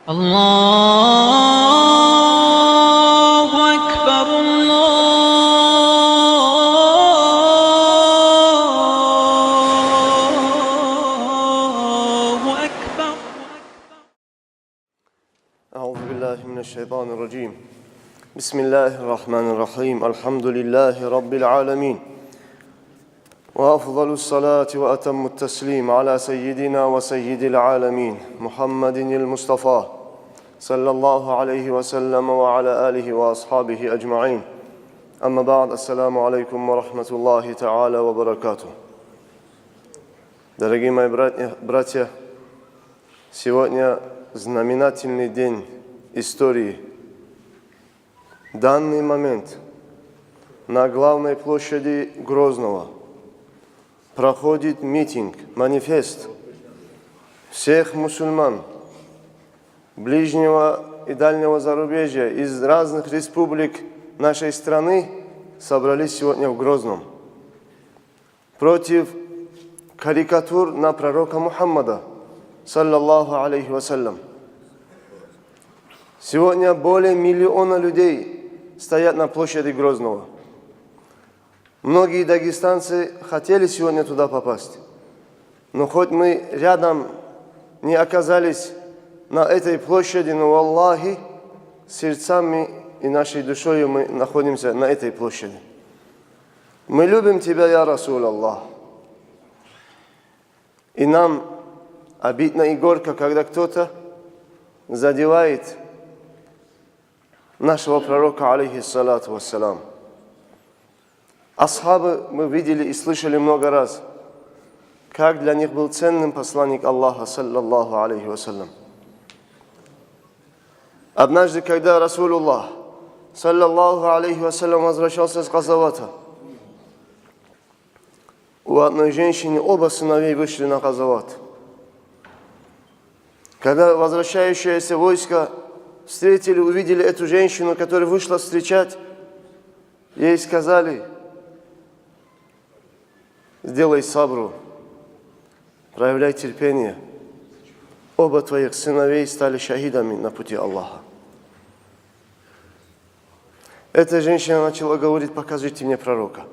الله أكبر الله أكبر. أعوذ بالله من الشيطان الرجيم. بسم الله الرحمن الرحيم. الحمد لله رب العالمين، وأفضل الصلاة وأتم التسليم على سيدنا وسيد العالمين محمد المصطفى صلى الله عليه وسلم وعلى آله وأصحابه أجمعين. أما بعد، السلام عليكم ورحمة الله تعالى وبركاته. Дорогие мои братья, сегодня знаменательный день истории. Данный момент на главной площади Грозного проходит митинг, манифест всех мусульман ближнего и дальнего зарубежья из разных республик нашей страны собрались сегодня в Грозном против карикатур на пророка Мухаммада, саллаллаху алейхи вассалям. Сегодня более миллиона людей стоят на площади Грозного. Многие дагестанцы хотели сегодня туда попасть, но хоть мы рядом не оказались на этой площади, но Аллахи, сердцами и нашей душой мы находимся на этой площади. Мы любим Тебя, я Расул Аллах. И нам обидно и горько, когда кто-то задевает нашего пророка, алейхиссалату вассалам. Асхабы мы видели и слышали много раз, как для них был ценным посланник Аллаха, саллаллаху алейхи вассалям. Однажды, когда Расулуллах, саллаллаху алейхи вассалям, возвращался с Газавата, у одной женщины оба сыновей вышли на Газават. Когда возвращающееся войско встретили, увидели эту женщину, которая вышла встречать, ей сказали: сделай сабру, проявляй терпение. Оба твоих сыновей стали шахидами на пути Аллаха. Эта женщина начала говорить: покажите мне пророка,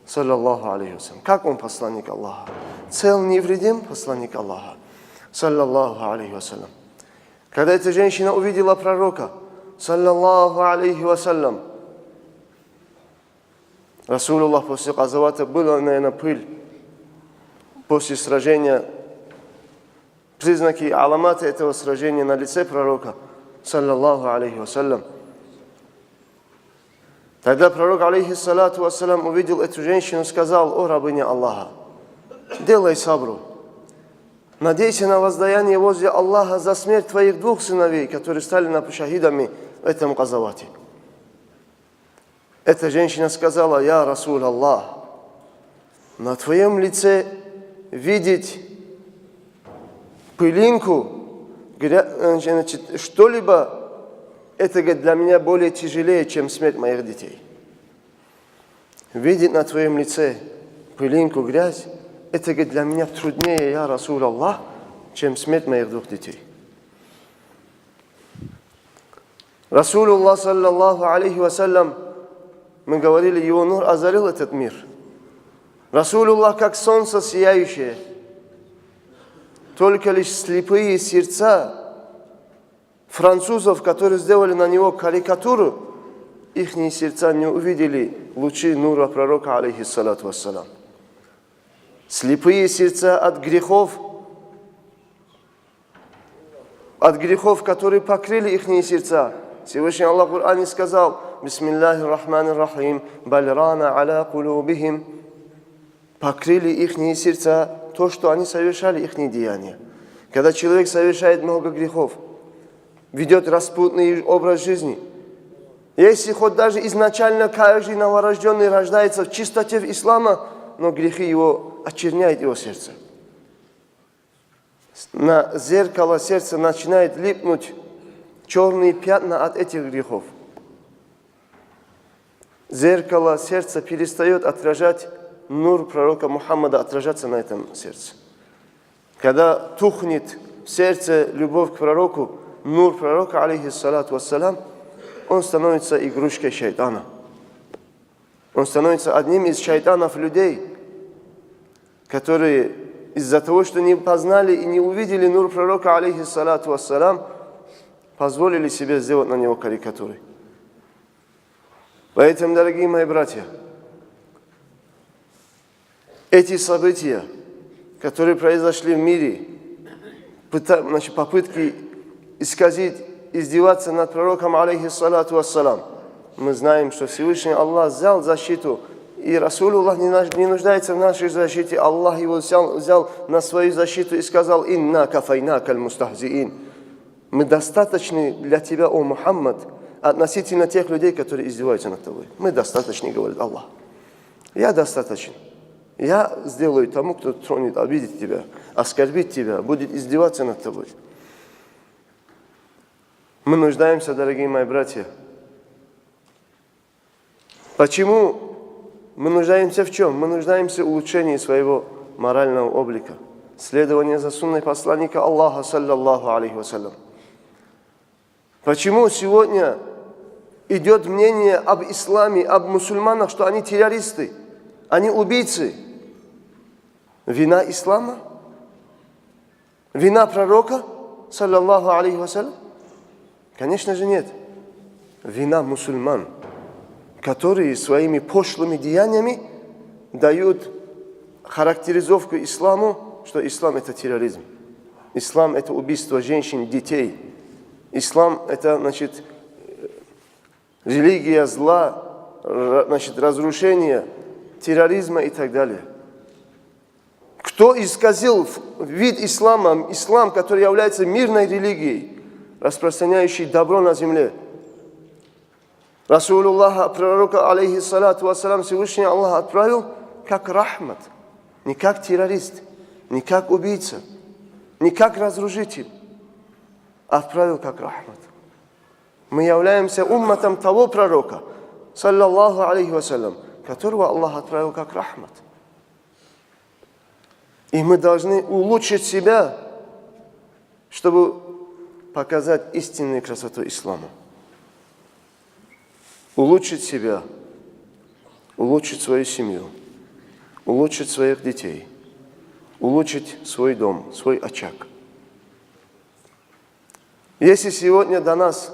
саллаллаху алейхи вассалям. Как он посланник Аллаха? Цел, невредим посланник Аллаха, саллаллаху алейхи вассалям. Когда эта женщина увидела пророка, саллаллаху алейхи вассалям, Расулуллах после Газавата, была, наверное, пыль после сражения, признаки, аламаты этого сражения на лице пророка, саллаллаху алейхи вассалям. Тогда пророк, алейхиссалату вассалям, увидел эту женщину и сказал: о рабыня Аллаха, делай сабру, надейся на воздаяние возле Аллаха за смерть твоих двух сыновей, которые стали шахидами в этом Газавате. Эта женщина сказала: я Расул Аллах, на твоем лице видеть пылинку, что-либо, это для меня более тяжелее, чем смерть моих детей. Видеть на твоем лице пылинку, грязь, это для меня труднее, я Расул Аллах, чем смерть моих двух детей. Расулуллах, саллаллаху алейхи вассалям, мы говорили, его нур озарил этот мир. Расулуллах как солнце сияющее. Только лишь слепые сердца французов, которые сделали на него карикатуру, их сердца не увидели лучи нура пророка, алейхиссалату вассалам. Слепые сердца от грехов, которые покрыли их сердца. Всевышний Аллах в Коране сказал: бисмиллахи рахмани рахим, бальрана аля кулубихим. Покрыли их сердца то, что они совершали, их деяния. Когда человек совершает много грехов, ведет распутный образ жизни, если хоть даже изначально каждый новорожденный рождается в чистоте ислама, но грехи его очерняют его сердце. На зеркало сердца начинает липнуть черные пятна от этих грехов. Зеркало сердца перестает отражать нур пророка Мухаммада, отражаться на этом сердце. Когда тухнет в сердце любовь к пророку, нур пророка, алейхиссалату вассалям, он становится игрушкой шайтана. Он становится одним из шайтанов людей, которые из-за того, что не познали и не увидели нур пророка, алейхиссалату вассалям, позволили себе сделать на него карикатуры. Поэтому, дорогие мои братья, эти события, которые произошли в мире, попытки исказить, издеваться над пророком, алейхиссалату вассалам, мы знаем, что Всевышний Аллах взял защиту, и Расулуллах не нуждается в нашей защите. Аллах его взял на свою защиту и сказал: «Инна кафайнака аль-мустахзиин». Мы достаточны для тебя, о Мухаммад, относительно тех людей, которые издеваются над тобой. Мы достаточны, говорит Аллах. Я достаточен. Я сделаю тому, кто тронет, обидит тебя, оскорбит тебя, будет издеваться над тобой. Мы нуждаемся, дорогие мои братья. Почему мы нуждаемся в чем? Мы нуждаемся в улучшении своего морального облика. Следование за сунной посланника Аллаха, саллаллаху алейхи вассалям. Почему сегодня идет мнение об исламе, об мусульманах, что они террористы, они убийцы? Вина ислама? Вина пророка, саллаллаху алейхи вассалям? Конечно же нет. Вина мусульман, которые своими пошлыми деяниями дают характеризовку исламу, что ислам это терроризм. Ислам это убийство женщин, детей. Ислам это, религия зла, разрушение, терроризма и так далее. Кто исказил вид ислама, ислам, который является мирной религией, распространяющей добро на земле? Расулуллаха, пророка, алейхиссалату вассалам, Всевышний Аллах отправил как рахмат, не как террорист, не как убийца, не как разрушитель. Отправил как рахмат. Мы являемся умматом того пророка, саллаллаху алейхи вассалям, которого Аллах отправил как рахмат. И мы должны улучшить себя, чтобы показать истинную красоту ислама. Улучшить себя, улучшить свою семью, улучшить своих детей, улучшить свой дом, свой очаг. Если сегодня до нас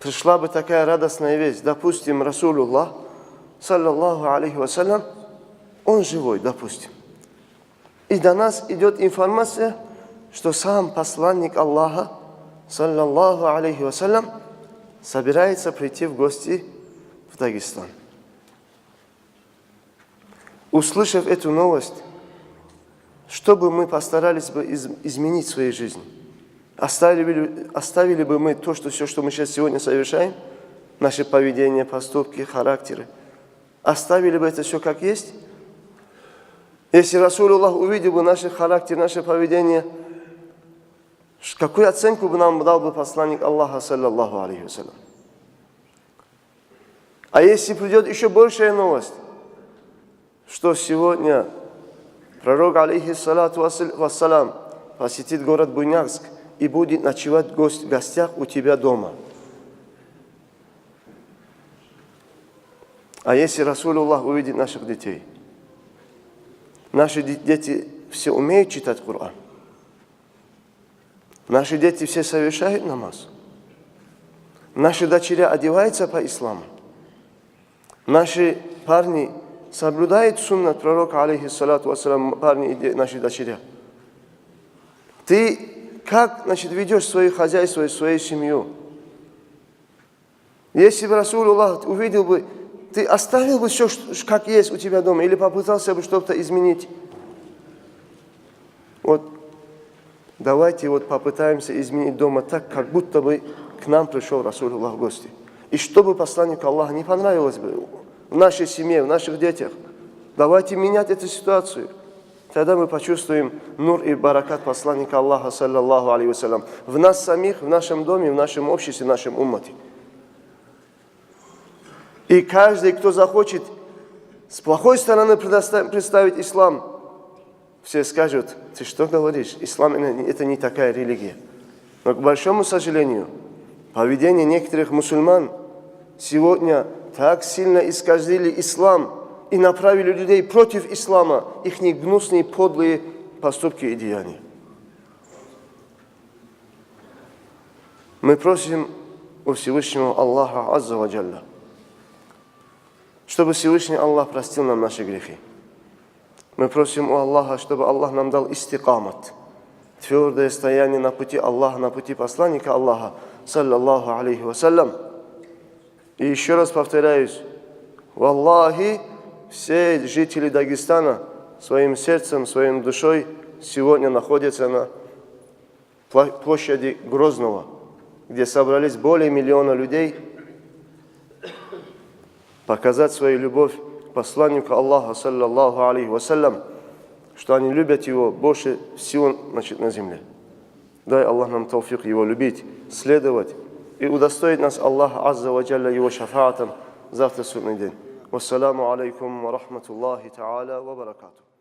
пришла бы такая радостная весть, допустим, Расулуллах, саллаллаху алейхи вассалям, он живой, допустим. И до нас идет информация, что сам посланник Аллаха, саллаллаху алейхи вассалям, собирается прийти в гости в Дагестан. Услышав эту новость, чтобы мы постарались бы изменить свою жизнь, оставили бы мы все, что мы сейчас сегодня совершаем, наше поведение, поступки, характеры, оставили бы это все как есть? Если Расулуллах увидел бы наш характер, наше поведение, какую оценку бы нам дал бы посланник Аллаха, саллаллаху алейхи вассалям? А если придет еще большая новость, что сегодня пророк, алейхиссалату вассалам, посетит город Буйнакск и будет ночевать в гостях у тебя дома. А если Расулуллах увидит наших детей? Наши дети все умеют читать Коран. Наши дети все совершают намаз. Наши дочери одеваются по исламу. Наши парни соблюдают суннат пророка, алейхиссалату вассалам, парни и наши дочери. Ты как, ведешь свое хозяйство, свою семью? Если бы Расулуллах увидел бы, ты оставил бы все, как есть у тебя дома, или попытался бы что-то изменить? Давайте попытаемся изменить дома так, как будто бы к нам пришел Расулуллах в гости. И чтобы посланнику Аллаха не понравилось бы в нашей семье, в наших детях, давайте менять эту ситуацию. Тогда мы почувствуем нур и баракат посланника Аллаха, саллаллаху алейхи вассалям, в нас самих, в нашем доме, в нашем обществе, в нашем уммате. И каждый, кто захочет с плохой стороны представить ислам, все скажут: ты что говоришь, ислам это не такая религия. Но, к большому сожалению, поведение некоторых мусульман сегодня так сильно исказили ислам и направили людей против ислама, их гнусные, подлые поступки и деяния. Мы просим у Всевышнего Аллаха Азза ва Джалля, чтобы Всевышний Аллах простил нам наши грехи. Мы просим у Аллаха, чтобы Аллах нам дал истикамат, твердое стояние на пути Аллаха, на пути посланника Аллаха, саллаллаху алейхи вассалям. И еще раз повторяюсь, валлахи, все жители Дагестана своим сердцем, своей душой сегодня находятся на площади Грозного, где собрались более миллиона людей, показать свою любовь к посланнику Аллаха, саллаллаху алейхи вассалям, что они любят его больше всего на земле. Дай Аллах нам тауфик его любить, следовать и удостоить нас Аллах Азза ва Джалля его шафаатом завтра судный день. Вассаламу алейкум ва рахматуллахи та'аля ва баракатуh.